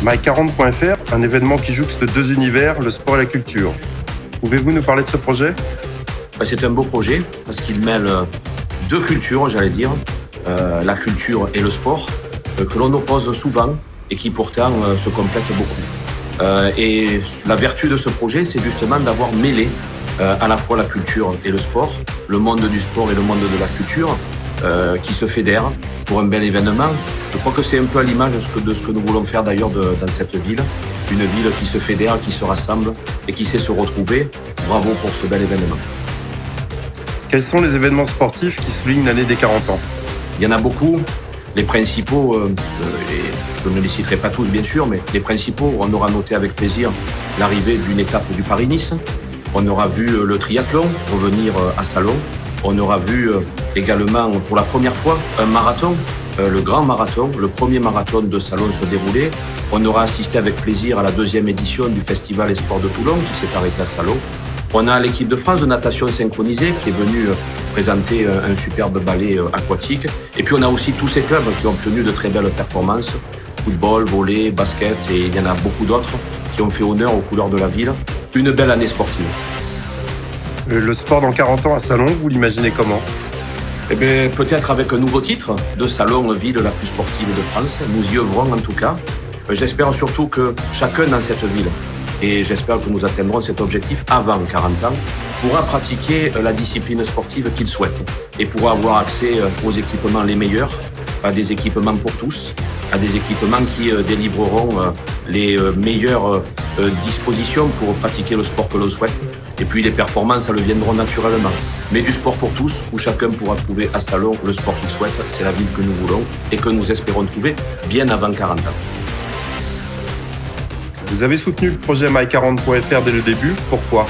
My40.fr, un événement qui jouxte deux univers, le sport et la culture. Pouvez-vous nous parler de ce projet ? C'est un beau projet parce qu'il mêle deux cultures, j'allais dire, la culture et le sport, que l'on oppose souvent et qui pourtant se complètent beaucoup. Et la vertu de ce projet, c'est justement d'avoir mêlé à la fois la culture et le sport, le monde du sport et le monde de la culture, qui se fédèrent pour un bel événement. Je crois que c'est un peu à l'image de ce que nous voulons faire d'ailleurs dans cette ville. Une ville qui se fédère, qui se rassemble et qui sait se retrouver. Bravo pour ce bel événement. Quels sont les événements sportifs qui soulignent l'année des 40 ans ? Il y en a beaucoup. Les principaux, et je ne les citerai pas tous bien sûr, mais les principaux, on aura noté avec plaisir l'arrivée d'une étape du Paris-Nice. On aura vu le triathlon revenir à Salon. On aura vu également pour la première fois un marathon, le grand marathon, le premier marathon de Salon se dérouler. On aura assisté avec plaisir à la deuxième édition du Festival et Sports de Toulon qui s'est arrêté à Salon. On a l'équipe de France de natation synchronisée qui est venue présenter un superbe ballet aquatique. Et puis on a aussi tous ces clubs qui ont obtenu de très belles performances. Football, volley, basket et il y en a beaucoup d'autres qui ont fait honneur aux couleurs de la ville. Une belle année sportive. Le sport dans 40 ans à Salon, vous l'imaginez comment ? Peut-être avec un nouveau titre de Salon, ville la plus sportive de France. Nous y œuvrons en tout cas. J'espère surtout que chacun dans cette ville, et j'espère que nous atteindrons cet objectif avant 40 ans, pourra pratiquer la discipline sportive qu'il souhaite et pourra avoir accès aux équipements les meilleurs, à des équipements pour tous, à des équipements qui délivreront les meilleures dispositions pour pratiquer le sport que l'on souhaite. Et puis les performances, ça le viendront naturellement. Mais du sport pour tous, où chacun pourra trouver à Salon le sport qu'il souhaite, c'est la ville que nous voulons et que nous espérons trouver bien avant 40 ans. Vous avez soutenu le projet My40.fr dès le début, pourquoi ?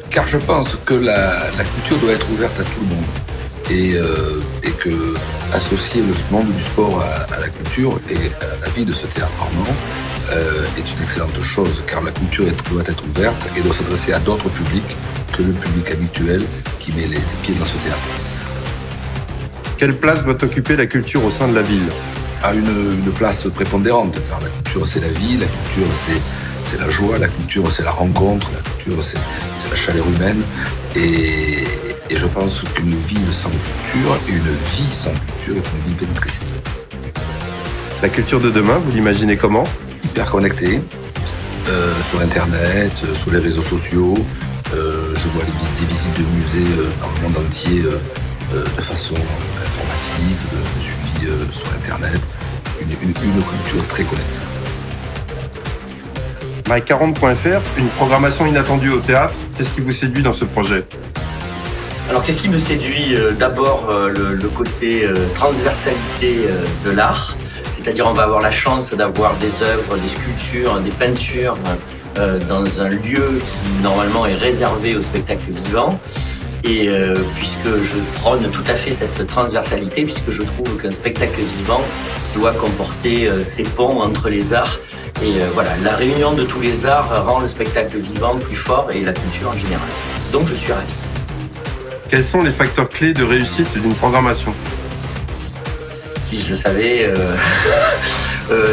Car je pense que la culture doit être ouverte à tout le monde et que associer le monde du sport à la culture et à la vie de ce théâtre normand est une excellente chose, car la culture doit être ouverte et doit s'adresser à d'autres publics que le public habituel qui met les pieds dans ce théâtre. Quelle place doit occuper la culture au sein de la ville ? À une place prépondérante, car la culture c'est la vie, la culture c'est la joie, la culture c'est la rencontre, la culture c'est la chaleur humaine et je pense qu'une ville sans culture et une vie sans culture est une vie bien triste. La culture de demain, vous l'imaginez comment ? Hyper connectée, sur internet, sur les réseaux sociaux, je vois des visites de musées dans le monde entier de façon informatique, de suivi sur internet, une culture très connectée. My40.fr, une programmation inattendue au théâtre, qu'est-ce qui vous séduit dans ce projet ? Alors qu'est-ce qui me séduit ? D'abord le côté transversalité de l'art, c'est-à-dire on va avoir la chance d'avoir des œuvres, des sculptures, des peintures dans un lieu qui normalement est réservé au spectacle vivant. Et puisque je prône tout à fait cette transversalité, puisque je trouve qu'un spectacle vivant doit comporter ces ponts entre les arts. Et voilà, la réunion de tous les arts rend le spectacle vivant plus fort et la culture en général. Donc je suis ravi. Quels sont les facteurs clés de réussite d'une programmation ? Si je savais,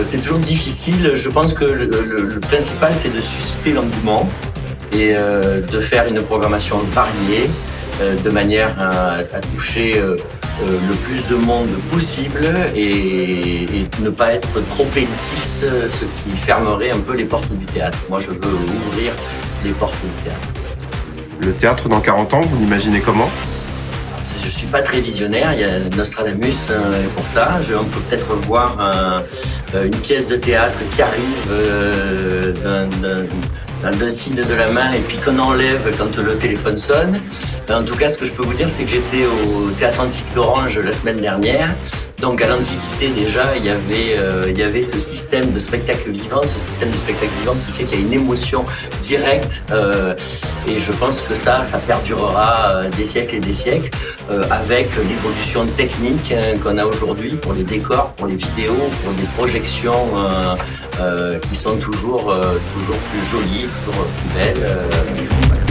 c'est toujours difficile. Je pense que le principal, c'est de susciter l'engouement et de faire une programmation variée de manière à toucher le plus de monde possible et ne pas être trop élitiste, ce qui fermerait un peu les portes du théâtre. Moi, je veux ouvrir les portes du théâtre. Le théâtre dans 40 ans, vous l'imaginez comment ? Je ne suis pas très visionnaire, il y a Nostradamus pour ça. On peut peut-être voir une pièce de théâtre qui arrive d'un signe de la main et puis qu'on enlève quand le téléphone sonne. En tout cas, ce que je peux vous dire, c'est que j'étais au Théâtre Antique d'Orange la semaine dernière. Donc à l'Antiquité déjà, il y avait ce système de spectacle vivant, qui fait qu'il y a une émotion directe et je pense que ça perdurera des siècles et des siècles avec l'évolution technique qu'on a aujourd'hui pour les décors, pour les vidéos, pour des projections qui sont toujours plus jolies, toujours plus belles. Voilà.